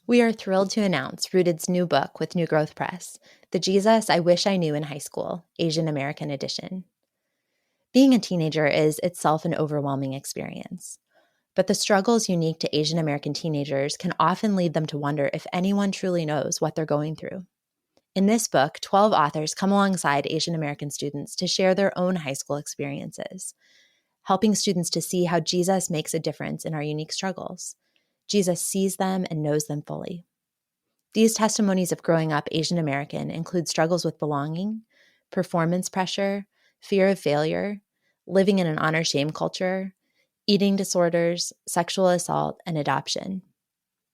We are thrilled to announce Rooted's new book with New Growth Press, The Jesus I Wish I Knew in High School, Asian American Edition. Being a teenager is itself an overwhelming experience, but the struggles unique to Asian American teenagers can often lead them to wonder if anyone truly knows what they're going through. In this book, 12 authors come alongside Asian American students to share their own high school experiences, helping students to see how Jesus makes a difference in our unique struggles. Jesus sees them and knows them fully. These testimonies of growing up Asian American include struggles with belonging, performance pressure, fear of failure, living in an honor-shame culture, eating disorders, sexual assault, and adoption.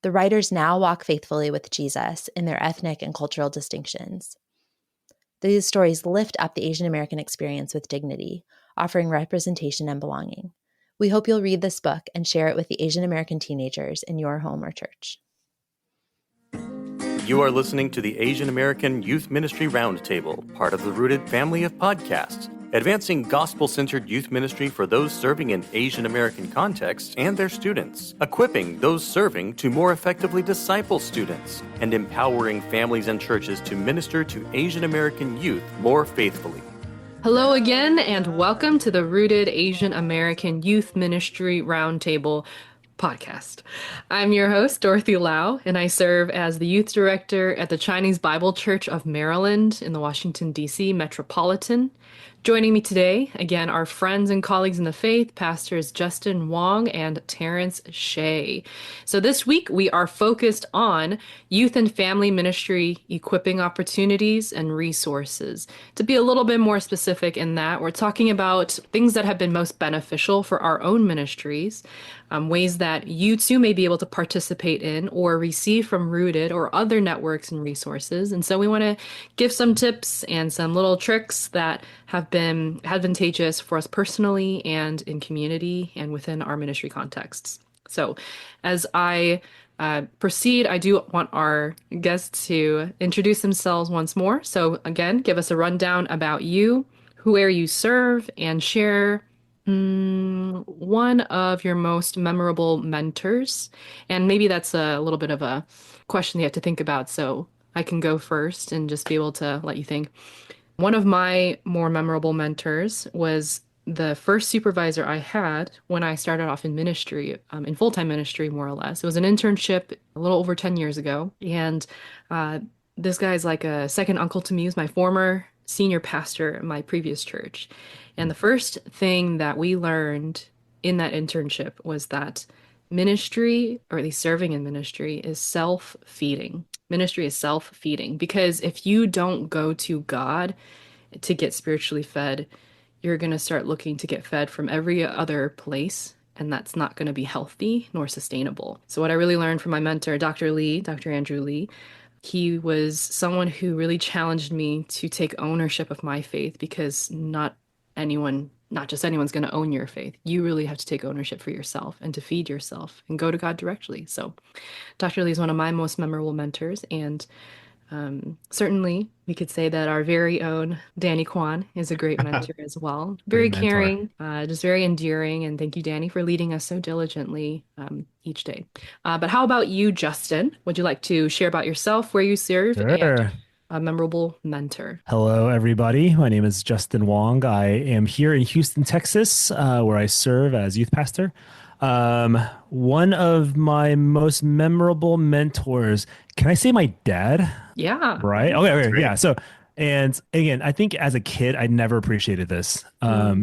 The writers now walk faithfully with Jesus in their ethnic and cultural distinctions. These stories lift up the Asian American experience with dignity, offering representation and belonging. We hope you'll read this book and share it with the Asian American teenagers in your home or church. You are listening to the Asian American Youth Ministry Roundtable, part of the Rooted family of podcasts, advancing gospel-centered youth ministry for those serving in Asian American contexts and their students, equipping those serving to more effectively disciple students, and empowering families and churches to minister to Asian American youth more faithfully. Hello again, and welcome to the Rooted Asian American Youth Ministry Roundtable podcast. I'm your host, Dorothy Lau, and I serve as the youth director at the Chinese Bible Church of Maryland in the Washington, D.C. metropolitan. Joining me today, again, are friends and colleagues in the faith, Pastors Justin Wong and Terrence Shay. So this week, we are focused on youth and family ministry, equipping opportunities and resources. To be a little bit more specific in that, we're talking about things that have been most beneficial for our own ministries, ways that you too may be able to participate in or receive from Rooted or other networks and resources. And so we want to give some tips and some little tricks that have been advantageous for us personally and in community and within our ministry contexts. So as I proceed, I do want our guests to introduce themselves once more. So again, give us a rundown about you, where you serve, and share one of your most memorable mentors. And maybe that's a little bit of a question you have to think about. So I can go first and just be able to let you think. One of my more memorable mentors was the first supervisor I had when I started off in ministry, in full-time ministry, more or less. It was an internship a little over 10 years ago. And this guy's like a second uncle to me. He was my former senior pastor at my previous church. And the first thing that we learned in that internship was that ministry, or at least serving in ministry, is self-feeding. Ministry is self-feeding, because if you don't go to God to get spiritually fed, you're going to start looking to get fed from every other place, and that's not going to be healthy nor sustainable. So what I really learned from my mentor, Dr. Andrew Lee, he was someone who really challenged me to take ownership of my faith, because not just anyone's going to own your faith. You really have to take ownership for yourself and to feed yourself and go to God directly. So Dr. Lee is one of my most memorable mentors. And certainly we could say that our very own Danny Kwan is a great mentor as well. Very caring, just very endearing. And thank you, Danny, for leading us so diligently each day. But how about you, Justin? Would you like to share about yourself, where you serve, and a memorable mentor? Hello, everybody. My name is Justin Wong. I am here in Houston, Texas, where I serve as youth pastor. One of my most memorable mentors, can I say my dad? Yeah. Right? Okay. Yeah. So, and again, I think as a kid, I never appreciated this.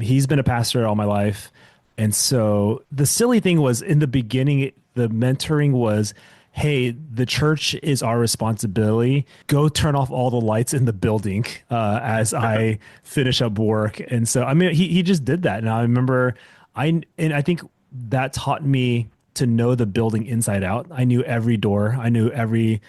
He's been a pastor all my life. And so the silly thing was, in the beginning, the mentoring was, hey, the church is our responsibility. Go turn off all the lights in the building as I finish up work. And so, I mean, he just did that. And I remember, I think that taught me to know the building inside out. I knew every door. I knew everything.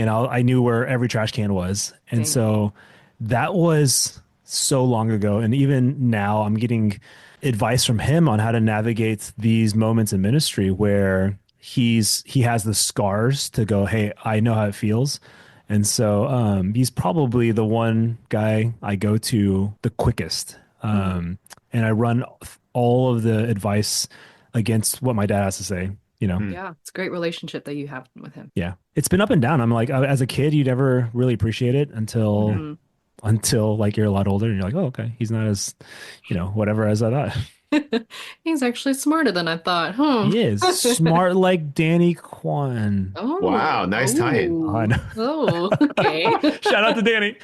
And I knew where every trash can was. And so that was so long ago. And even now, I'm getting advice from him on how to navigate these moments in ministry where he has the scars to go, hey, I know how it feels. And so he's probably the one guy I go to the quickest. And I run all of the advice against what my dad has to say. you know. Yeah, it's a great relationship that you have with him. Yeah, it's been up and down. I'm like, as a kid, you never really appreciate it Mhm. until like you're a lot older and you're like, oh, okay, he's not as, whatever as I thought. He's actually smarter than I thought. Hmm. He is smart like Danny Kwan. Oh, Wow, nice tie-in. I oh, know. oh, okay. Shout out to Danny.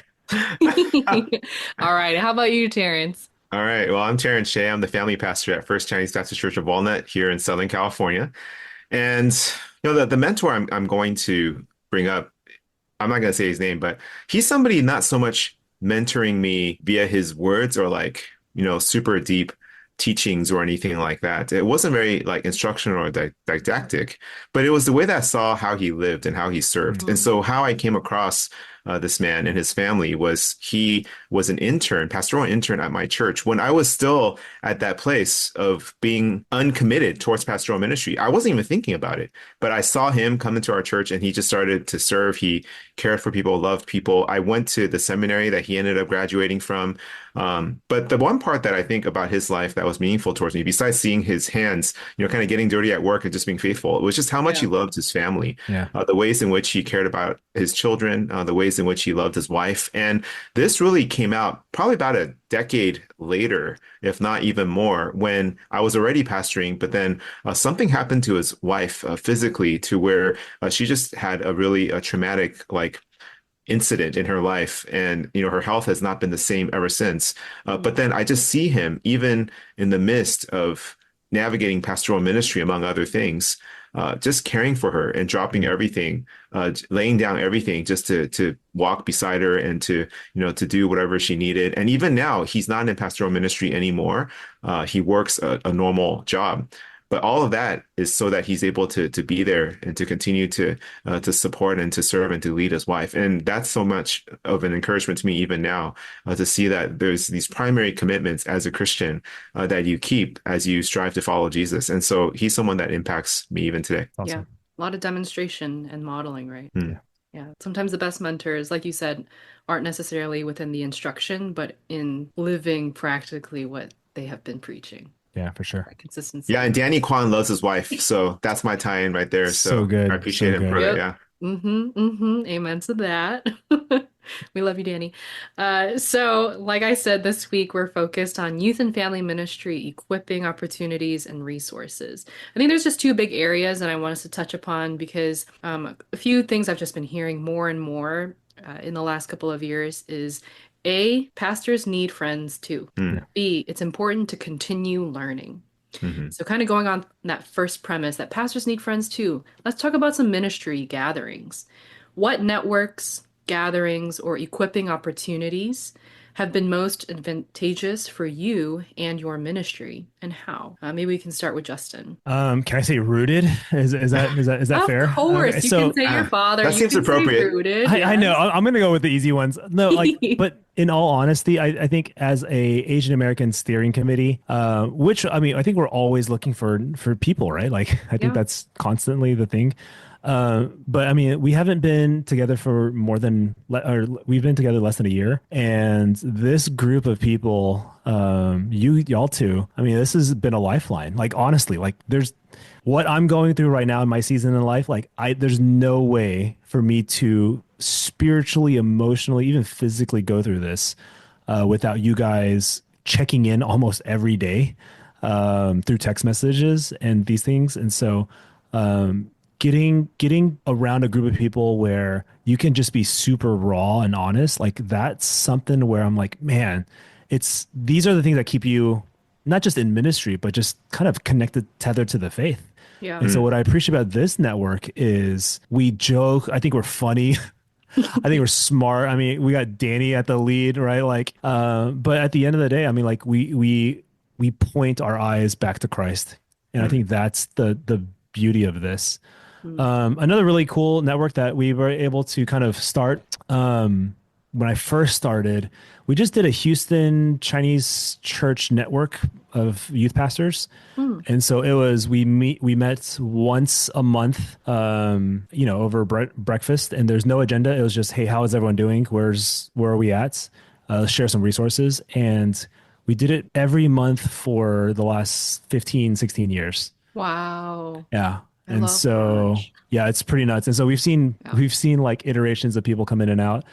All right. How about you, Terrence? All right. Well, I'm Terrence Shay. I'm the family pastor at First Chinese Baptist Church of Walnut here in Southern California. And the mentor I'm going to bring up, I'm not going to say his name, but he's somebody not so much mentoring me via his words or like, super deep teachings or anything like that. It wasn't very like instructional or didactic, but it was the way that I saw how he lived and how he served. And so how I came across this man and his family was he was an intern, pastoral intern at my church when I was still at that place of being uncommitted towards pastoral ministry. I wasn't even thinking about it, but I saw him come into our church and he just started to serve. He cared for people, loved people. I went to the seminary that he ended up graduating from. But the one part that I think about his life that was meaningful towards me, besides seeing his hands, kind of getting dirty at work and just being faithful, it was just how much he loved his family, Yeah. the ways in which he cared about his children, the ways in which he loved his wife. And this really came out probably about a decade later, if not even more, when I was already pastoring, but then something happened to his wife physically to where she just had a really traumatic, like, incident in her life, and her health has not been the same ever since. But then I just see him even in the midst of navigating pastoral ministry, among other things, just caring for her and dropping everything, laying down everything just to walk beside her and to do whatever she needed. And even now, he's not in pastoral ministry anymore. He works a normal job. But all of that is so that he's able to be there and to continue to support and to serve and to lead his wife. And that's so much of an encouragement to me even now, to see that there's these primary commitments as a Christian that you keep as you strive to follow Jesus. And so he's someone that impacts me even today. Yeah. Awesome. A lot of demonstration and modeling, right? Mm. Yeah. Sometimes the best mentors, like you said, aren't necessarily within the instruction, but in living practically what they have been preaching. Yeah, for sure. That consistency. Yeah, and Danny Kwan loves his wife, so that's my tie-in right there. So good. I appreciate So him for good. that. Yeah. Amen to that. We love you, Danny. So, like I said, this week we're focused on youth and family ministry, equipping opportunities and resources. I think there's just two big areas that I want us to touch upon because a few things I've just been hearing more and more in the last couple of years is A, pastors need friends too. Mm. B, it's important to continue learning. Mm-hmm. So kind of going on that first premise that pastors need friends too, let's talk about some ministry gatherings. What networks, gatherings, or equipping opportunities have been most advantageous for you and your ministry, and how? Maybe we can start with Justin. Can I say rooted? Is that fair? Of course, Okay, you so can say your father. that You seems can say appropriate. rooted, I know yes. I'm gonna go with the easy ones. No, like, but in all honesty, I think as a Asian American steering committee, which I mean, I think we're always looking for people, right? Like, I think Yeah. that's constantly the thing. But I mean, we haven't been together for we've been together less than a year, and this group of people, y'all too. I mean, this has been a lifeline. Like, honestly, like there's what I'm going through right now in my season in life. Like, there's no way for me to spiritually, emotionally, even physically go through this without you guys checking in almost every day through text messages and these things. And so, getting around a group of people where you can just be super raw and honest, like that's something where I'm like, man, these are the things that keep you not just in ministry, but just kind of connected, tethered to the faith. Yeah. And so what I appreciate about this network is we joke. I think we're funny. I think we're smart. I mean, we got Danny at the lead, right? Like, but at the end of the day, I mean, like we point our eyes back to Christ. And I think that's the beauty of this. Another really cool network that we were able to kind of start when I first started, we just did a Houston Chinese church network of youth pastors. And so it was, we met once a month, over breakfast, and there's no agenda. It was just, hey, how is everyone doing? Where are we at? Share some resources. And we did it every month for the last 15, 16 years. Wow. Yeah. I And love so, March. yeah, it's pretty nuts. And so Yeah, we've seen like iterations of people come in and out.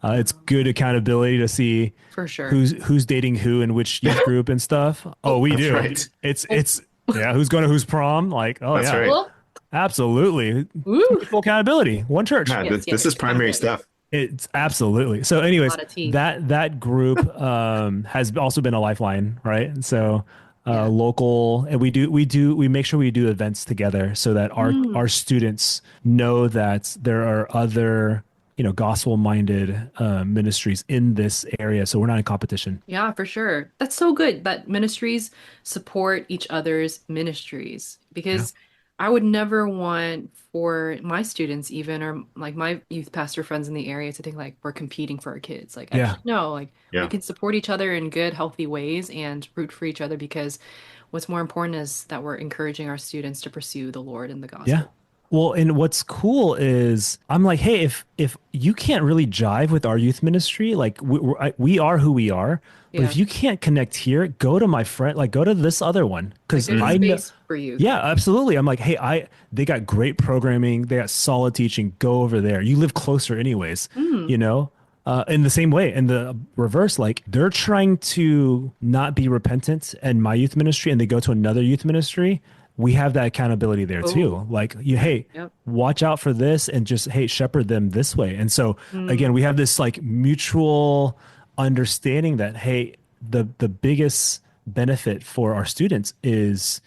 It's good accountability to see for sure. who's dating who in which youth group and stuff. Oh, we That's do. right. It's yeah, who's going to whose prom? Like, oh That's yeah, right. Well, absolutely. woo. Full accountability. One church. Yeah, Yes, this yes, is primary accountability. stuff. It's absolutely. So, A anyways, lot of tea. that group has also been a lifeline, right? And so, Yeah. local, and we make sure we do events together so that Mm. our students know that there are other gospel minded ministries in this area. So we're not in competition. Yeah, for sure. That's so good that ministries support each other's ministries Yeah. because I would never want for my students even or like my youth pastor friends in the area to think like we're competing for our kids. Like Yeah. actually no, like we Yeah. can support each other in good, healthy ways and root for each other because what's more important is that we're encouraging our students to pursue the Lord and the Yeah. gospel. Well, and what's cool is I'm like, hey, if you can't really jive with our youth ministry, like we are who we are, but Yeah. if you can't connect here, go to my friend, like go to this other one, Like because there's a I know, space for you. yeah, absolutely. I'm like, hey, they got great programming, they got solid teaching. Go over there. You live closer, anyways. Mm. You know. In the same way, in the reverse, like they're trying to not be repentant in my youth ministry, and they go to another youth ministry. We have that accountability there Oh, too. Like hey, yep. watch out for this, and just hey, shepherd them this way. And so again, Mm. we have this like mutual understanding that hey, the biggest benefit for our students is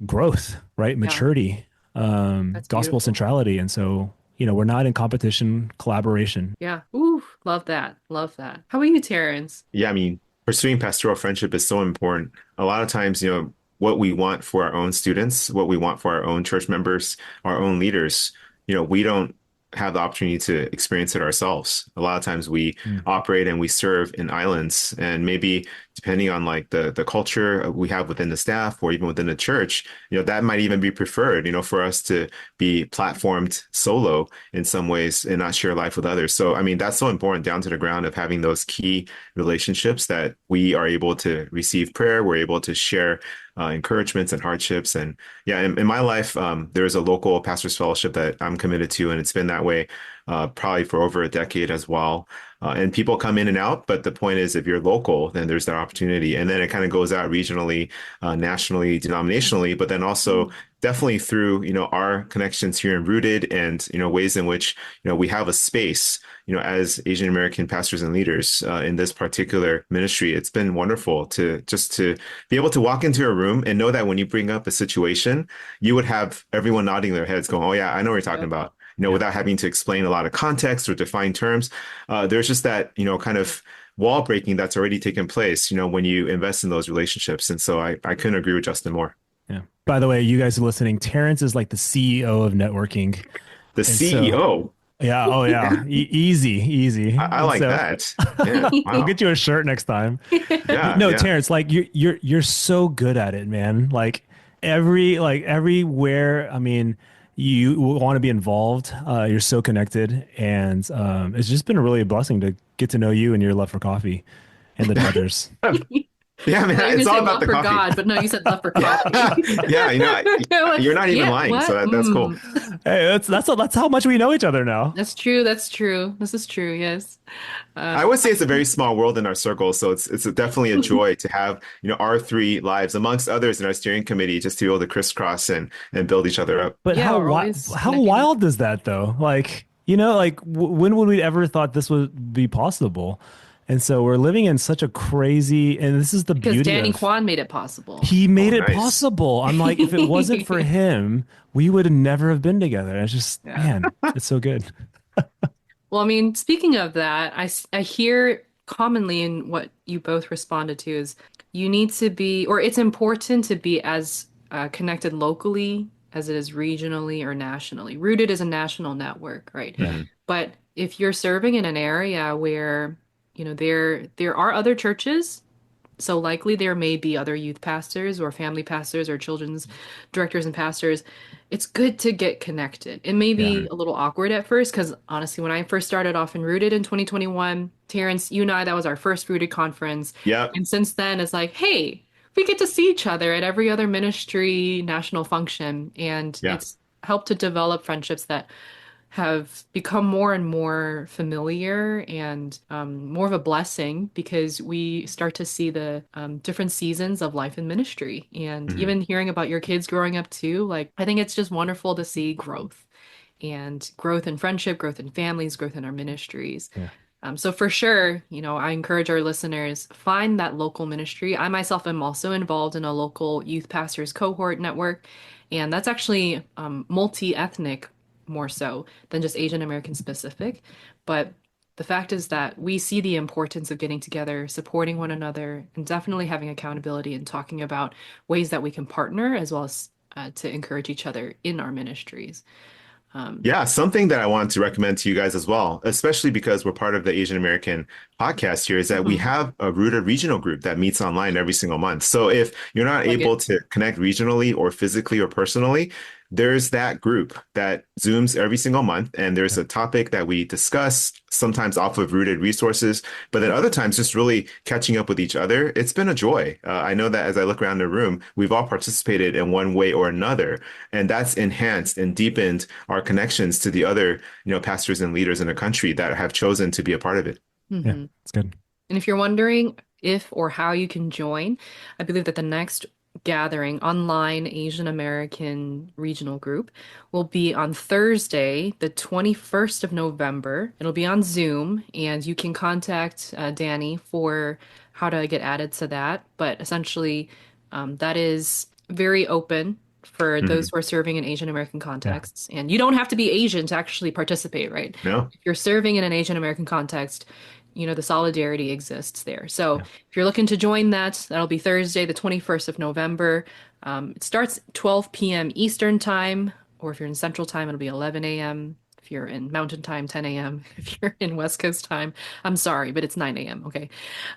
growth, right? Yeah, Maturity, that's gospel beautiful. centrality, and so we're not in competition, collaboration. Yeah. Ooh, love that. Love that. How about you, Terrence? Yeah, I mean, pursuing pastoral friendship is so important. A lot of times, what we want for our own students, what we want for our own church members, our own leaders, we don't have the opportunity to experience it ourselves. A lot of times we Mm. operate and we serve in islands, and maybe depending on like the culture we have within the staff or even within the church, that might even be preferred, for us to be platformed solo in some ways and not share life with others. So, I mean, that's so important down to the ground of having those key relationships that we are able to receive prayer, we're able to share encouragements and hardships. And yeah, in my life, there's a local pastors fellowship that I'm committed to, and it's been that way probably for over a decade as well. And people come in and out, but the point is, if you're local, then there's that opportunity. And then it kind of goes out regionally, nationally, denominationally, but then also definitely through, our connections here in Rooted and, ways in which, we have a space, as Asian American pastors and leaders in this particular ministry. It's been wonderful to be able to walk into a room and know that when you bring up a situation, you would have everyone nodding their heads going, oh yeah, I know what you're talking Yep. about. Yeah. Without having to explain a lot of context or define terms. There's just that, kind of wall breaking that's already taken place, when you invest in those relationships. And so I couldn't agree with Justin more. Yeah. By the way, you guys are listening. Terrence is like the CEO of networking, The and so CEO, yeah, oh yeah, easy. I And like so that. Yeah, we'll wow. get you a shirt next time. Yeah, No, yeah. Terrence, like you're so good at it, man. Like everywhere. I mean, you want to be involved. You're so connected, and it's just been really a blessing to get to know you and your love for coffee and the Dodgers. Yeah, man, I thought you were it's gonna all say about love the for coffee. God, but no, you said love for coffee. Yeah, you're not even Yeah, lying, what? so that's cool. Hey, that's how much we know each other now. That's true. That's true. This is true. Yes. I would say it's a very small world in our circle, so it's definitely a joy to have, our three lives amongst others in our steering committee, just to be able to crisscross and build each other up. But Yeah, we're always how connecting. wild is that though? Like, like when would we ever thought this would be possible? And so we're living in such a crazy, and this is the Because beauty Danny of Kwan made it possible. he Oh, made it nice. possible. I'm like, if it wasn't for him, we would have never have been together. It's just, Yeah. man, it's so good. Well, I mean, speaking of that, I hear commonly in what you both responded to is you need to be, or it's important to be as connected locally as it is regionally or nationally. Rooted is a national network, right? Yeah. Mhm. But if you're serving in an area where, there are other churches, so likely there may be other youth pastors or family pastors or children's directors and pastors. It's good to get connected. It may Yeah. be a little awkward at first because honestly, when I first started off in Rooted in 2021, Terrence, you and I, that was our first Rooted conference. Yep. And since then, it's like, hey, we get to see each other at every other ministry national function, and Yeah. it's helped to develop friendships that have become more and more familiar and more of a blessing because we start to see the different seasons of life in ministry. And Mhm. even hearing about your kids growing up too, like I think it's just wonderful to see growth and growth in friendship, growth in families, growth in our ministries. Yeah. So for sure, I encourage our listeners, find that local ministry. I myself am also involved in a local youth pastors cohort network, and that's actually multi-ethnic more so than just Asian American specific. But the fact is that we see the importance of getting together, supporting one another, and definitely having accountability and talking about ways that we can partner as well as to encourage each other in our ministries. Yeah, something that I want to recommend to you guys as well, especially because we're part of the Asian American podcast here, is that we Mhm. have a Rooted regional group that meets online every single month. So if you're not Like able it. to connect regionally or physically or personally, there's that group that Zooms every single month, and there's a topic that we discuss, sometimes off of Rooted resources, but then other times just really catching up with each other. It's been a joy. I know that as I look around the room, we've all participated in one way or another, and that's enhanced and deepened our connections to the other, pastors and leaders in the country that have chosen to be a part of it. Yeah, Mhm. it's good. And if you're wondering if or how you can join, I believe that the next gathering, online Asian American regional group, will be on Thursday, the 21st of November. It'll be on Zoom, and you can contact Danny for how to get added to that. But essentially, that is very open for those Mhm. who are serving in Asian American Yeah. contexts. And you don't have to be Asian to actually participate, right? No? If you're serving in an Asian American context, the solidarity exists there. So Yeah. if you're looking to join that, that'll be Thursday, the 21st of November. It starts 12 p.m. Eastern time, or if you're in Central time, it'll be 11 a.m. If you're in Mountain time, 10 a.m. If you're in West Coast time, I'm sorry, but it's 9 a.m. Okay.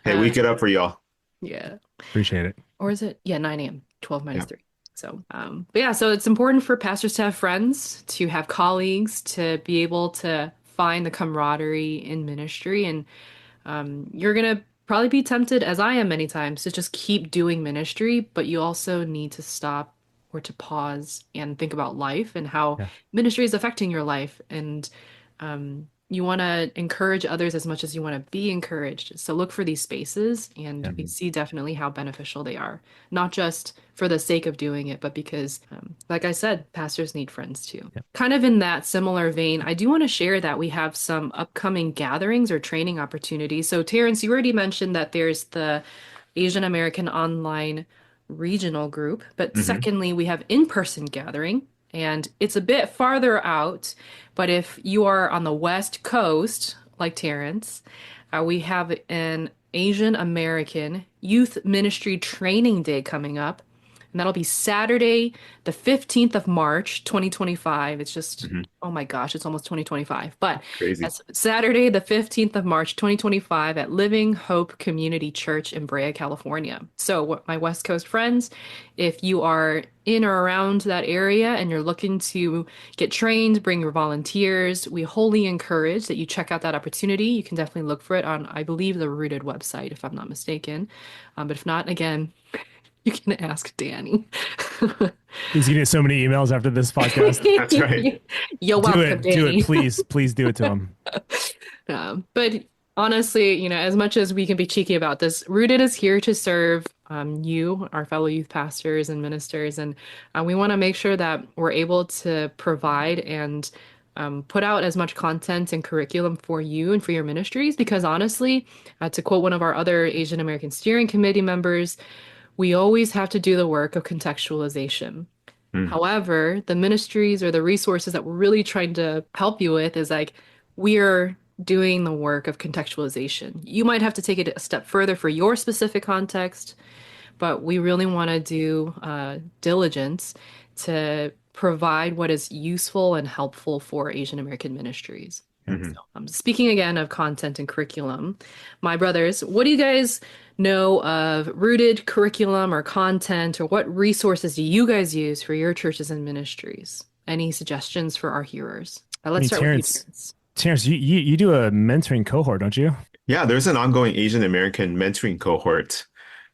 Hey, Uh, we get up for y'all. yeah. Appreciate it. Or is it? Yeah, 9 a.m., 12 minus Yeah. 3. So, but yeah, so it's important for pastors to have friends, to have colleagues, to be able to find the camaraderie in ministry. And you're going to probably be tempted, as I am many times, to just keep doing ministry, but you also need to stop or to pause and think about life and how Yeah. ministry is affecting your life. And you want to encourage others as much as you want to be encouraged. So look for these spaces, and Yeah. we see definitely how beneficial they are, not just for the sake of doing it, but because, like I said, pastors need friends too. Yeah. Kind of in that similar vein, I do want to share that we have some upcoming gatherings or training opportunities. So, Terrence, you already mentioned that there's the Asian American Online Regional Group, but Mhm. secondly, we have in-person gathering, and it's a bit farther out. But if you are on the West Coast, like Terrence, we have an Asian American Youth Ministry Training Day coming up. And that'll be Saturday, the 15th of March, 2025. It's just, Mhm. oh my gosh, it's almost 2025. But Crazy. that's Saturday, the 15th of March, 2025, at Living Hope Community Church in Brea, California. So, my West Coast friends, if you are in or around that area and you're looking to get trained, bring your volunteers, we wholly encourage that you check out that opportunity. You can definitely look for it on, I believe, the Rooted website, if I'm not mistaken. But if not, again, you can ask Danny. He's gonna get so many emails after this podcast. That's right. You're Do welcome, it. Do it. Danny. Please. Please do it to him. But honestly, as much as we can be cheeky about this, Rooted is here to serve you, our fellow youth pastors and ministers, and we want to make sure that we're able to provide and put out as much content and curriculum for you and for your ministries. Because honestly, to quote one of our other Asian American Steering Committee members, we always have to do the work of contextualization. Mm. However, the ministries or the resources that we're really trying to help you with is like we're doing the work of contextualization. You might have to take it a step further for your specific context, but we really want to do diligence to provide what is useful and helpful for Asian American ministries. Mhm. So, speaking again of content and curriculum, my brothers, what do you guys know of Rooted curriculum or content, or what resources do you guys use for your churches and ministries? Any suggestions for our hearers? Let's start with you, Terrence. Terrence, you do a mentoring cohort, don't you? Yeah, there's an ongoing Asian American mentoring cohort.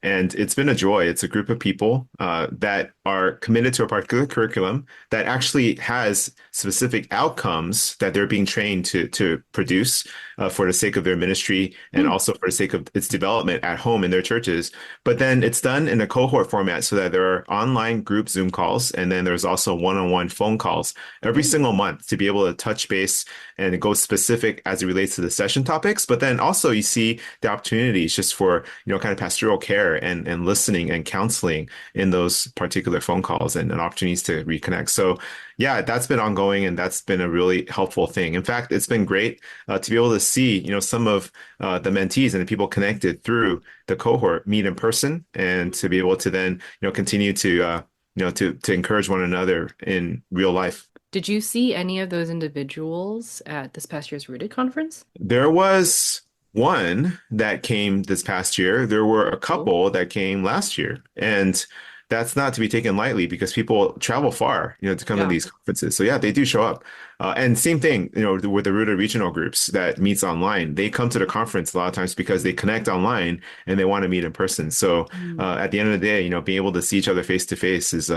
And it's been a joy. It's a group of people that are committed to a particular curriculum that actually has specific outcomes that they're being trained to produce for the sake of their ministry and also for the sake of its development at home in their churches. But then it's done in a cohort format so that there are online group Zoom calls, and then there's also one-on-one phone calls every single month to be able to touch base and go specific as it relates to the session topics. But then also you see the opportunities just for, kind of pastoral care and listening and counseling in those particular phone calls and opportunities to reconnect. So yeah, that's been ongoing, and that's been a really helpful thing. In fact, it's been great to be able to see, some of the mentees and the people connected through the cohort meet in person, and to be able to then, continue to, to encourage one another in real life. Did you see any of those individuals at this past year's Rooted conference? There was one that came this past year. There were a couple that came last year, and that's not to be taken lightly because people travel far, to come to these conferences. So yeah, they do show up. And same thing, with the Rooted regional groups that meets online. They come to the conference a lot of times because they connect online and they want to meet in person. So at the end of the day, being able to see each other face to face is,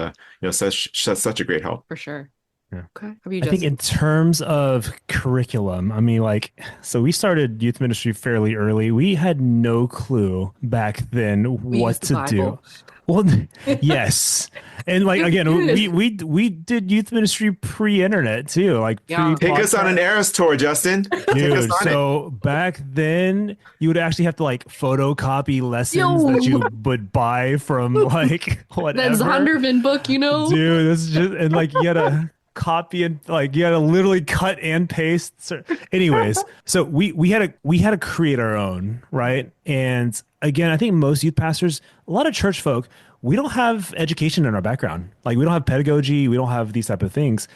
such a great help. For sure. Yeah. Okay. How about you, I think Justin? in terms of curriculum, I mean, so we started youth ministry fairly early. We had no clue back then We what used the to do. Bible. Well, yes. And again, we did youth ministry pre-internet too. Yeah. Take us on an Eras tour, Justin. Take us Dude, on it. so back then you would actually have to photocopy lessons that you would buy from whatever. That Zondervan book, Dude, this is just, and you had to copy and you had to literally cut and paste. So, anyways, so we had to create our own, right? And again, I think most youth pastors, a lot of church folk, we don't have education in our background. We don't have pedagogy, we don't have these type of things.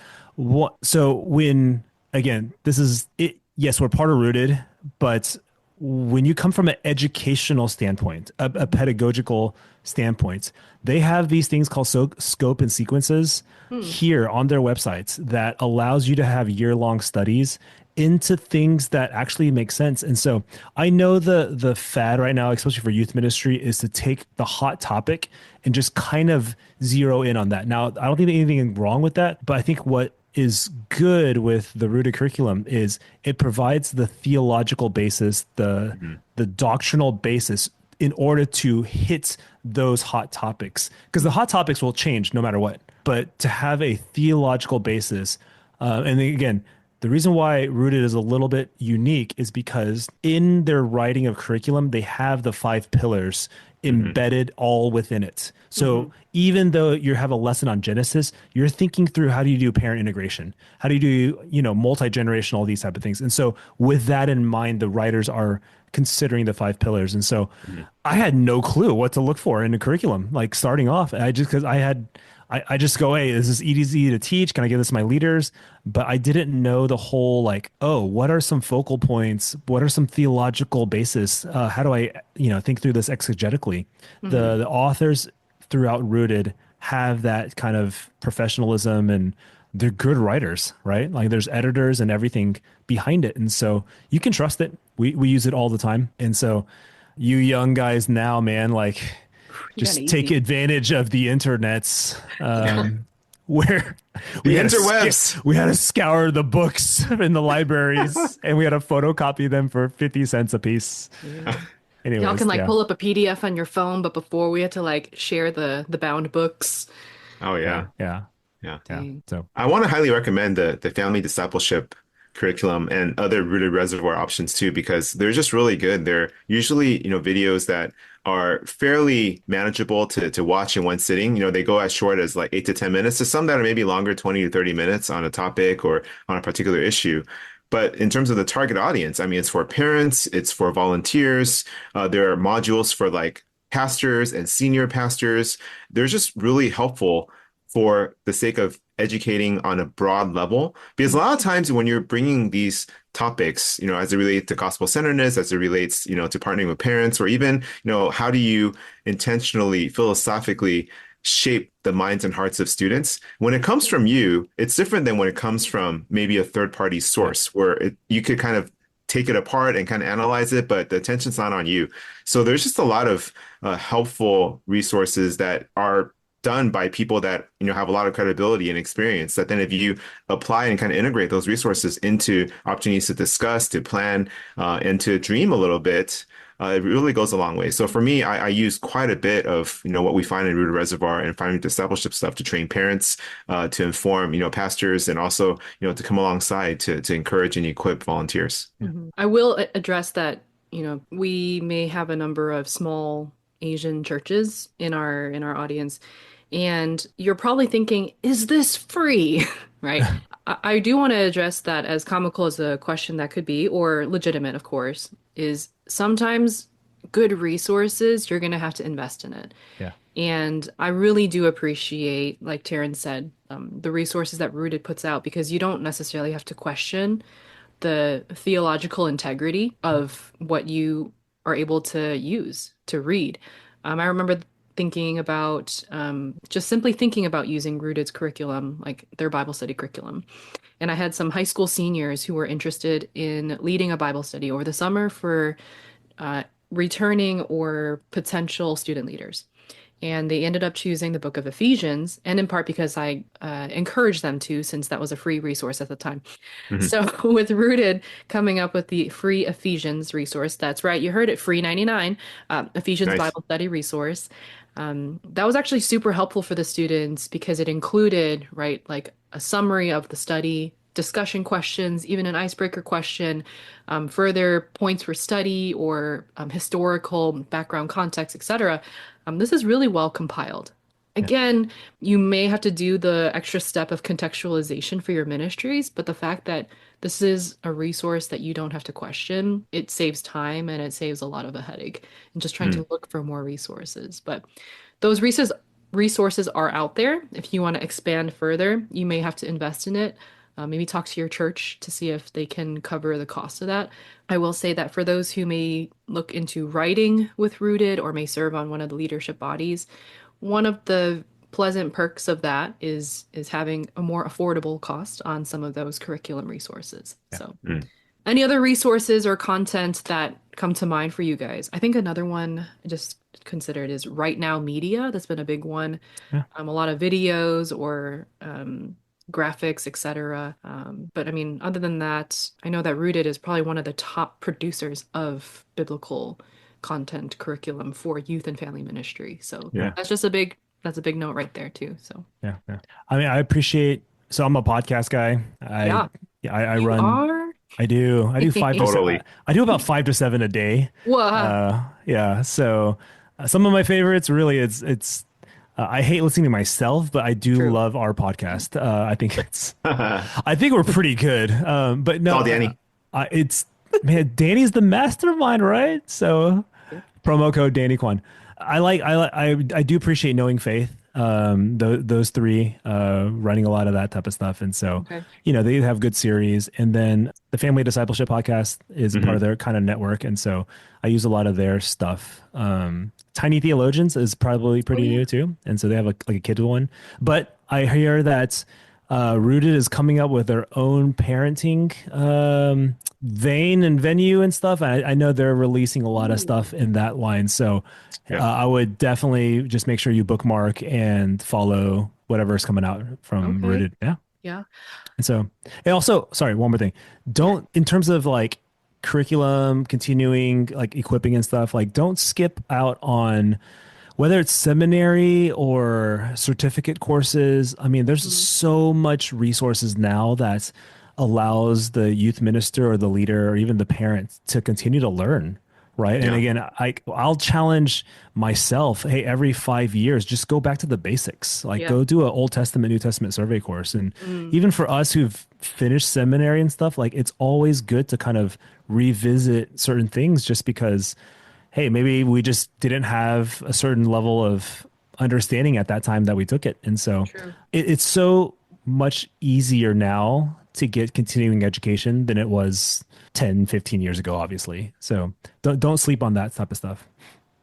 So when again, this is it. Yes, we're part of Rooted, but when you come from an educational standpoint, a pedagogical standpoint, they have these things called scope and sequences here on their websites that allows you to have year-long studies into things that actually make sense. And so I know the fad right now, especially for youth ministry, is to take the hot topic and just kind of zero in on that. Now, I don't think there's anything wrong with that, but I think what is good with the Rooted curriculum is it provides the theological basis, the doctrinal basis in order to hit those hot topics, because the hot topics will change no matter what. But to have a theological basis, and then again, the reason why Rooted is a little bit unique is because in their writing of curriculum, they have the 5 pillars embedded all within it. So even though you have a lesson on Genesis, you're thinking through how do you do parent integration? How do you do, multi-generational, all these type of things. And so with that in mind, the writers are considering the 5 pillars. And so I had no clue what to look for in the curriculum, starting off. I just go, hey, is this easy to teach? Can I give this to my leaders? But I didn't know the whole what are some focal points? What are some theological basis? How do I, think through this exegetically? The authors throughout Rooted have that kind of professionalism, and they're good writers, right? There's editors and everything behind it. And so you can trust it. We use it all the time. And so you young guys now, man, just take advantage of the internets, where the interwebs. We had to scour the books in the libraries and we had to photocopy them for 50 cents a piece. Yeah. Anyways, Y'all can pull up a PDF on your phone, but before we had to share the bound books. Oh yeah. Yeah. So I want to highly recommend the family discipleship curriculum and other Rooted Reservoir options too, because they're just really good. They're usually, videos that are fairly manageable to watch in one sitting. They go as short as 8 to 10 minutes to some that are maybe longer, 20 to 30 minutes on a topic or on a particular issue. But in terms of the target audience, I mean, it's for parents, it's for volunteers. There are modules for pastors and senior pastors. They're just really helpful for the sake of educating on a broad level. Because a lot of times when you're bringing these topics, as it relates to gospel centeredness, as it relates, to partnering with parents, or even, how do you intentionally, philosophically shape the minds and hearts of students? When it comes from you, it's different than when it comes from maybe a third party source where you could kind of take it apart and kind of analyze it, but the attention's not on you. So there's just a lot of helpful resources that are done by people that have a lot of credibility and experience, that then if you apply and kind of integrate those resources into opportunities to discuss, to plan, and to dream a little bit, it really goes a long way. So for me, I use quite a bit of what we find in Rooted Reservoir and finding discipleship stuff to train parents, to inform pastors, and also to come alongside to encourage and equip volunteers. I will address that. We may have a number of small Asian churches in our audience, and you're probably thinking, is this free? Right? I do want to address that, as comical as a question that could be, or legitimate, of course, is sometimes good resources, you're going to have to invest in it. Yeah. And I really do appreciate, like Terrence said, the resources that Rooted puts out, because you don't necessarily have to question the theological integrity of what you are able to use to read. I remember thinking about just simply thinking about using Rooted's curriculum, like their Bible study curriculum. And I had some high school seniors who were interested in leading a Bible study over the summer for returning or potential student leaders. And they ended up choosing the book of Ephesians, and in part because I encouraged them to, since that was a free resource at the time. Mhm. So with Rooted coming up with the free Ephesians resource, that's right, you heard it, free 99, Ephesians Nice. Bible study resource. That was actually super helpful for the students because it included, right, like a summary of the study, discussion questions, even an icebreaker question, further points for study or historical background context, etc. This is really well compiled. Again, you may have to do the extra step of contextualization for your ministries, but the fact that this is a resource that you don't have to question, it saves time and it saves a lot of a headache and just trying to look for more resources. But those resources are out there. If you want to expand further, you may have to invest in it. Maybe talk to your church to see if they can cover the cost of that. I will say that for those who may look into writing with Rooted or may serve on one of the leadership bodies, one of the pleasant perks of that is having a more affordable cost on some of those curriculum resources. So any other resources or content that come to mind for you guys? I think another one I just considered is Right Now Media. That's been a big one. Yeah. A lot of videos or graphics, etc. But I mean, other than that, I know that Rooted is probably one of the top producers of biblical content curriculum for youth and family ministry. So Yeah. that's a big note right there too. So Yeah. I mean, I appreciate. So I'm a podcast guy. I you run. are? I do 5 to Totally. 7. I do about 5 to 7 a day. Wow. Yeah. So some of my favorites really, it's. I hate listening to myself, but I do True. love our podcast. I think we're pretty good. But no, Oh, Danny. Man, Danny's the mastermind, right? So promo code Danny Kwan. I do appreciate Knowing Faith. Those three running a lot of that type of stuff, and so they have good series. And then the Family Discipleship Podcast is part of their kind of network, and so I use a lot of their stuff. Tiny Theologians is probably pretty new too, and so they have like a kids one. But I hear that Rooted is coming up with their own parenting vein and venue and stuff. I know they're releasing a lot of stuff in that line. So I would definitely just make sure you bookmark and follow whatever's coming out from Rooted. Yeah. Yeah. And so, and also, sorry, one more thing. Don't, in terms of like curriculum, continuing, like equipping and stuff, like don't skip out on whether it's seminary or certificate courses. I mean, there's so much resources now that allows the youth minister or the leader or even the parent to continue to learn, right? And again, I'll challenge myself, hey, every 5 years, just go back to the basics. Like go do an Old Testament, New Testament survey course. And even for us who've finished seminary and stuff, like it's always good to kind of revisit certain things just because, hey, maybe we just didn't have a certain level of understanding at that time that we took it. And so it's so much easier now to get continuing education than it was 10, 15 years ago, obviously. So don't sleep on that type of stuff.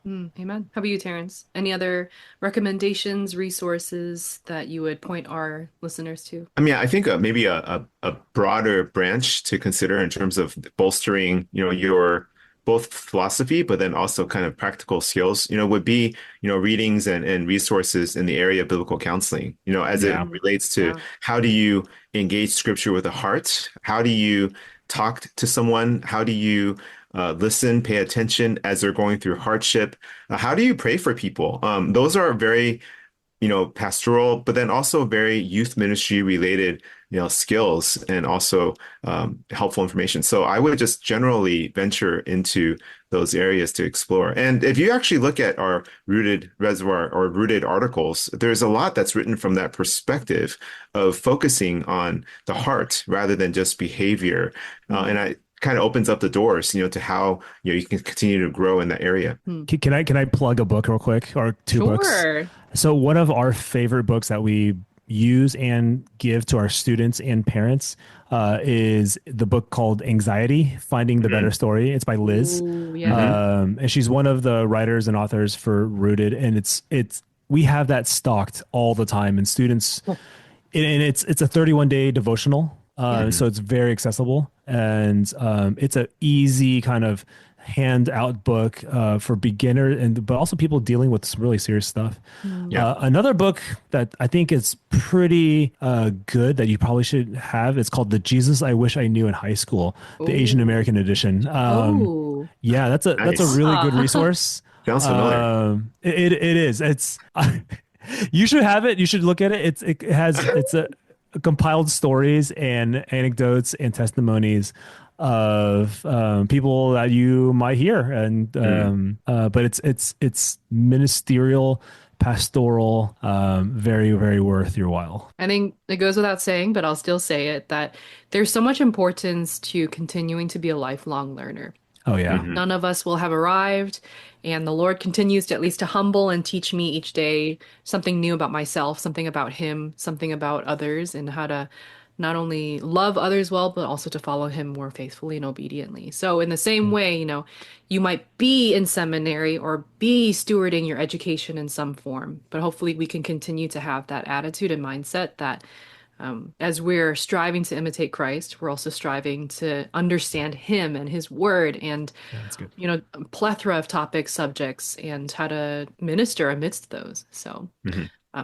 Amen. How about you, Terrence? Any other recommendations, resources that you would point our listeners to? I mean, I think maybe a broader branch to consider in terms of bolstering, your both philosophy, but then also kind of practical skills, would be, readings and resources in the area of biblical counseling, as it Yeah. relates to Yeah. how do you engage scripture with the heart? How do you talk to someone? How do you listen, pay attention as they're going through hardship? How do you pray for people? Those are very pastoral, but then also very youth ministry related, skills and also helpful information. So I would just generally venture into those areas to explore. And if you actually look at our Rooted Reservoir or Rooted articles, there's a lot that's written from that perspective of focusing on the heart rather than just behavior. And I kind of opens up the doors, to how you can continue to grow in that area. Can I plug a book real quick or two books? Sure. So one of our favorite books that we use and give to our students and parents is the book called Anxiety: Finding the Better Story. It's by Liz, Ooh, yeah. and she's one of the writers and authors for Rooted. And it's we have that stocked all the time, and students, and it's a 31-day devotional, so it's very accessible, and it's a easy kind of hand-out book for beginner but also people dealing with some really serious stuff. Yeah. Another book that I think is pretty good that you probably should have, it's called The Jesus I Wish I Knew in High School, the Asian American edition. Oh. Yeah, that's a Nice. really good resource. Sounds familiar. It is. It's you should have it. You should look at it. It's a compiled stories and anecdotes and testimonies of people that you might hear, and but it's ministerial, pastoral, very, very worth your while. I think it goes without saying, but I'll still say it, that there's so much importance to continuing to be a lifelong learner. Oh yeah. None of us will have arrived, and the Lord continues to at least to humble and teach me each day something new about myself, something about Him, something about others, and how to not only love others well, but also to follow Him more faithfully and obediently. So in the same way, you might be in seminary or be stewarding your education in some form, but hopefully we can continue to have that attitude and mindset that as we're striving to imitate Christ, we're also striving to understand Him and His Word and, That's good. a plethora of topics, subjects, and how to minister amidst those. So,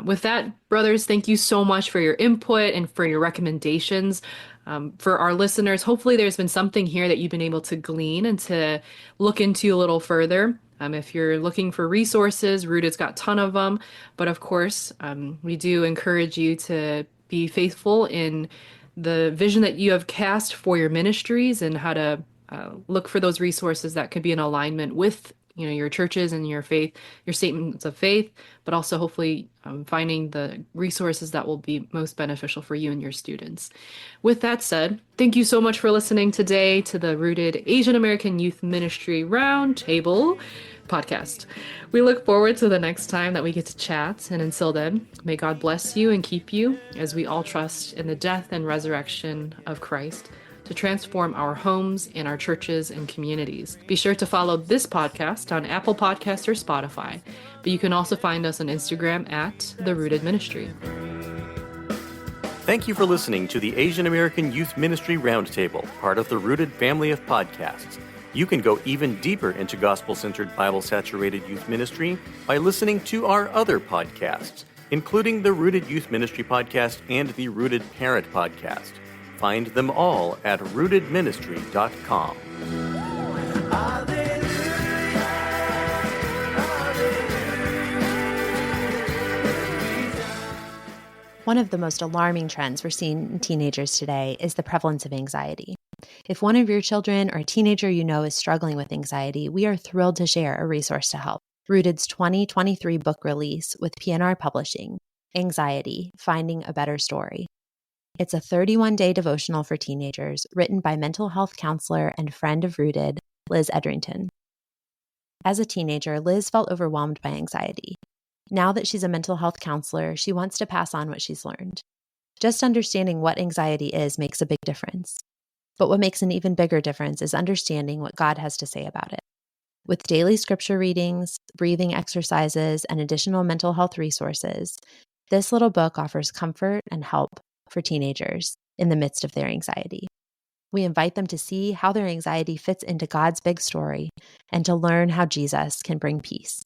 with that, brothers, thank you so much for your input and for your recommendations. For our listeners, hopefully there's been something here that you've been able to glean and to look into a little further. If you're looking for resources, Rooted's got a ton of them. But of course, we do encourage you to be faithful in the vision that you have cast for your ministries and how to look for those resources that could be in alignment with your churches and your faith, your statements of faith, but also hopefully finding the resources that will be most beneficial for you and your students. With that said, thank you so much for listening today to the Rooted Asian American Youth Ministry Roundtable podcast. We look forward to the next time that we get to chat, and until then, may God bless you and keep you as we all trust in the death and resurrection of Christ to transform our homes and our churches and communities. Be sure to follow this podcast on Apple Podcasts or Spotify, but you can also find us on Instagram at The Rooted Ministry. Thank you for listening to the Asian American Youth Ministry Roundtable, part of the Rooted family of podcasts. You can go even deeper into gospel-centered, Bible-saturated youth ministry by listening to our other podcasts, including the Rooted Youth Ministry Podcast and the Rooted Parent Podcast. Find them all at rootedministry.com. One of the most alarming trends we're seeing in teenagers today is the prevalence of anxiety. If one of your children or a teenager you know is struggling with anxiety, we are thrilled to share a resource to help. Rooted's 2023 book release with PNR Publishing, Anxiety: Finding a Better Story. It's a 31-day devotional for teenagers written by mental health counselor and friend of Rooted, Liz Edrington. As a teenager, Liz felt overwhelmed by anxiety. Now that she's a mental health counselor, she wants to pass on what she's learned. Just understanding what anxiety is makes a big difference. But what makes an even bigger difference is understanding what God has to say about it. With daily scripture readings, breathing exercises, and additional mental health resources, this little book offers comfort and help for teenagers in the midst of their anxiety. We invite them to see how their anxiety fits into God's big story and to learn how Jesus can bring peace.